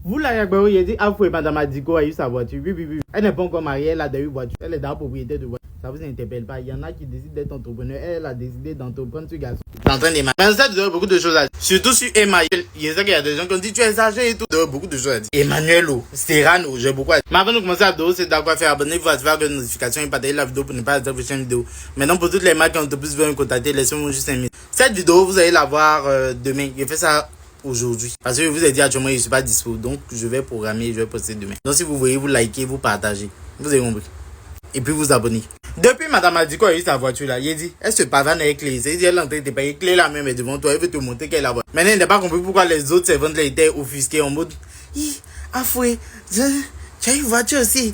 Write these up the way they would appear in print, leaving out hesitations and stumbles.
Vous là, il a dit, ah, vous madame Adiko a eu sa voiture. Oui. Elle n'est pas encore mariée, elle a eu une voiture. Elle est dans la propriété de voiture. Ça vous interpelle pas. Il y en a qui décident d'être entrepreneur. Elle a décidé d'entreprendre ce garçon. T'es en train d'aimer. Mais ça, tu as beaucoup de choses à dire. Surtout sur Emma. Il y a des gens qui ont dit, tu es exagéré et tout. Tu as beaucoup de choses à dire. Emmanuel, Serrano, j'ai beaucoup à dire. Mais avant de commencer la vidéo, c'est d'accord faire abonnez-vous, activer la notification et partager la vidéo pour ne pas rater la prochaine vidéo. Maintenant, pour toutes les marques qui ont le plus besoin de me contacter, laissez-moi juste 5 minutes. Cette vidéo, vous allez la voir demain. J'ai fait ça aujourd'hui parce que je vous ai dit actuellement je suis pas dispo, donc je vais programmer, je vais poster demain. Donc si vous voyez, vous likez, vous partagez, vous avez compris, et puis vous abonnez. Depuis madame Adiko a eu sa voiture là, il a dit elle se pavane avec clé, c'est-à-dire elle est en train de payer clé la même est devant toi, elle veut te montrer qu'elle a la voiture. Maintenant elle n'a pas compris pourquoi les autres servantes là étaient offusquées en mode Afoué, tu as une voiture aussi,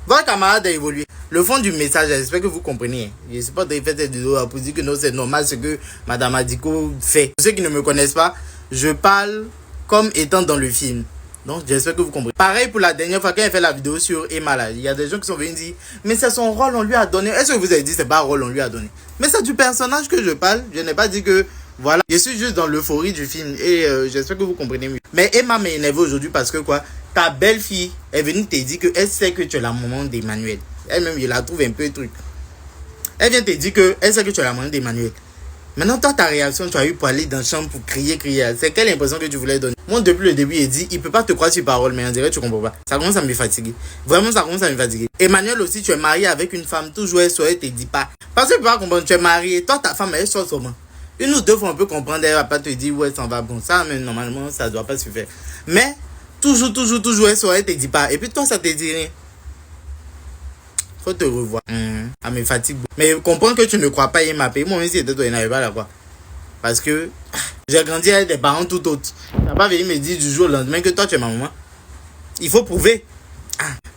votre camarade a évolué. Le fond du message, j'espère que vous comprenez. Je ne sais pas de faire cette vidéo pour dire que non, c'est normal ce que madame Adiko fait. Pour ceux qui ne me connaissent pas, je parle comme étant dans le film. Donc, j'espère que vous comprenez. Pareil pour la dernière fois quand elle fait la vidéo sur Emma là. Il y a des gens qui sont venus dire, mais c'est son rôle, on lui a donné. Est-ce que vous avez dit c'est pas un rôle, on lui a donné? Mais c'est du personnage que je parle. Je n'ai pas dit que, voilà. Je suis juste dans l'euphorie du film et j'espère que vous comprenez mieux. Mais Emma m'a énervé aujourd'hui parce que quoi? Ta belle-fille est venue te dire qu'elle sait que tu es la maman d'Emmanuel. Elle-même, il la trouve un peu truc. Elle vient te dire qu'elle sait que tu es la maman d'Emmanuel. Maintenant, toi, ta réaction, tu as eu pour aller dans la chambre pour crier. C'est quelle impression que tu voulais donner? Moi, depuis le début, il dit, il peut pas te croire sur parole, mais on dirait que tu comprends pas. Ça commence à me fatiguer. Vraiment, ça commence à me fatiguer. Emmanuel aussi, tu es marié avec une femme, toujours elle te dit pas. Parce que tu peux pas comprendre, tu es marié, toi, ta femme, elle sort comment? Une ou deux fois, on peut comprendre, elle va pas te dire, ouais, ça va bon. Ça, mais normalement, ça doit pas se faire. Mais, toujours, elle te dit pas. Et puis, toi, ça te dit rien. Faut te revoir. Ça me fatigue. Mais comprends que tu ne crois pas Emma. Moi aussi, c'était toi, il n'arrive pas à la croire. Parce que j'ai grandi avec des parents tout autres. Tu n'as pas venu me dire du jour au lendemain que toi, tu es ma maman. Il faut prouver.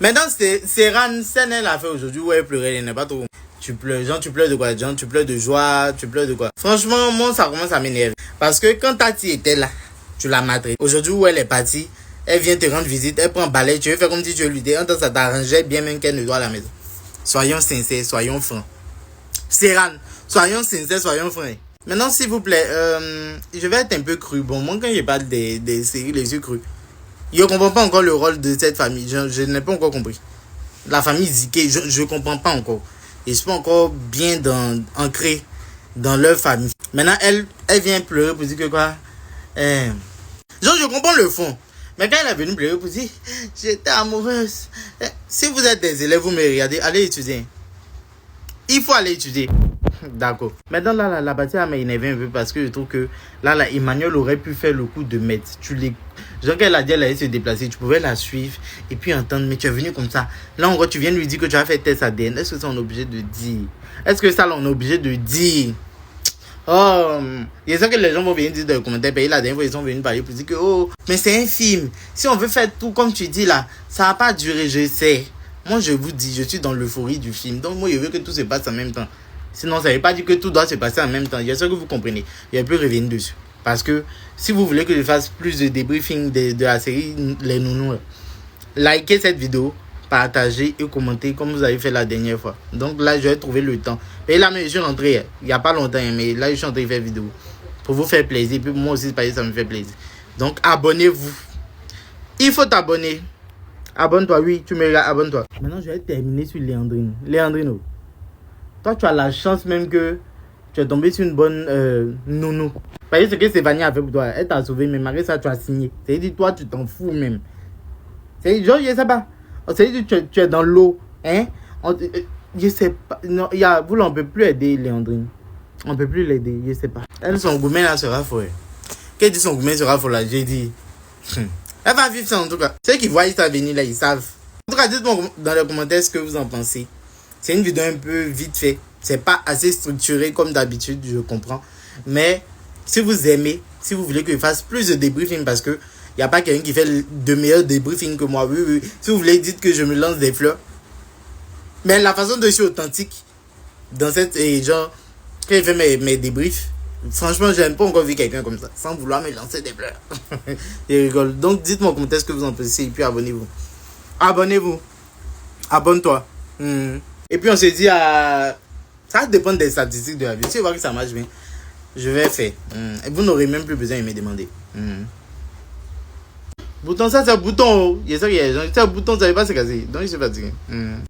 Maintenant, c'est Ran elle a fait aujourd'hui où elle pleurait. Elle n'est pas trop. Tu pleures. Genre, tu pleures de quoi? Genre, tu pleures de joie. Tu pleures de quoi? Franchement, moi, ça commence à m'énerver. Parce que quand Tati était là, tu l'as matrée. Aujourd'hui où elle est partie, elle vient te rendre visite. Elle prend un balai. Tu veux faire comme si tu lui dis. En temps, ça t'arrangeait bien même qu'elle ne doit à la maison. Soyons sincères, soyons francs. Serran, soyons sincères, soyons francs. Maintenant, s'il vous plaît, je vais être un peu cru. Bon, moi, quand je parle des séries, les yeux crus, je ne comprends pas encore le rôle de cette famille. Je n'ai pas encore compris. La famille Ziké, je ne comprends pas encore. Je ne suis pas encore bien ancré dans leur famille. Maintenant, elle vient pleurer pour dire que quoi genre, je comprends le fond. Mais quand elle est venue pleurer pour dire j'étais amoureuse. Si vous êtes des élèves, vous me regardez, allez étudier. Il faut aller étudier. D'accord. Maintenant, là, la partie m'a énervé un peu parce que je trouve que là, Emmanuel aurait pu faire le coup de mettre. Genre qu'elle a dit, elle allait se déplacer, tu pouvais la suivre et puis entendre, mais tu es venu comme ça. Là, en gros, tu viens lui dire que tu as fait test ADN. Est-ce que ça, on est obligé de dire? Est-ce que ça, on est obligé de dire? Oh, il y a que les gens vont venir dire dans les commentaires, la dernière fois ils sont venus parler pour dire que oh, mais c'est un film. Si on veut faire tout comme tu dis là, ça va pas durer, je sais. Moi je vous dis, je suis dans l'euphorie du film. Donc moi je veux que tout se passe en même temps. Sinon ça veut pas dire que tout doit se passer en même temps. Il y a ce que vous comprenez. Il y a plus revenir dessus. Parce que si vous voulez que je fasse plus de débriefing de la série Les Nounous, likez cette vidéo, partagez et commentez comme vous avez fait la dernière fois. Donc là, je vais trouver le temps. Et là, je suis rentré il n'y a pas longtemps, mais là, je suis en train de faire vidéo pour vous faire plaisir. Et puis moi aussi, ça me fait plaisir. Donc, abonnez-vous. Il faut t'abonner. Abonne-toi, oui, tu me regardes, abonne-toi. Maintenant, je vais terminer sur Léandrine. Léandrine, toi, tu as la chance même que tu es tombé sur une bonne nounou. Vous voyez ce que Stéphanie a fait pour toi. Elle t'a sauvé, mais malgré ça, tu as signé. C'est-à-dire, toi, tu t'en fous même. C'est genre, je sais pas. C'est-à-dire, tu es dans l'eau. Hein? Je sais pas. Non, vous, on ne peut plus aider Léandrine. On ne peut plus l'aider, je sais pas. Elle, son gourmet là sera fort. Qu'elle dit son gourmet sera fort là, j'ai dit. Elle va vivre ça en tout cas. Ceux qui voient ça venir là, ils savent. En tout cas, dites-moi dans les commentaires ce que vous en pensez. C'est une vidéo un peu vite fait. C'est pas assez structuré comme d'habitude, je comprends. Mais si vous aimez, si vous voulez que je fasse plus de débriefing parce que il n'y a pas quelqu'un qui fait de meilleurs débriefings que moi. Oui. Si vous voulez, dites que je me lance des fleurs. Mais la façon de je suis authentique dans cette genre quand je fais mes débriefs, franchement, je n'ai pas encore vu quelqu'un comme ça, sans vouloir me lancer des fleurs. Je rigole. Donc, dites-moi en commentaire ce que vous en pensez et puis abonnez-vous. Abonnez-vous. Abonne-toi. Et puis, on se dit à... Ça dépend des statistiques de la vie. Si vous voyez que ça marche bien, je vais faire. Et vous n'aurez même plus besoin de me demander. Bouton, ça c'est un bouton. Il y a ça, c'est un bouton, ça ne va pas se casser. Donc, je suis fatigué.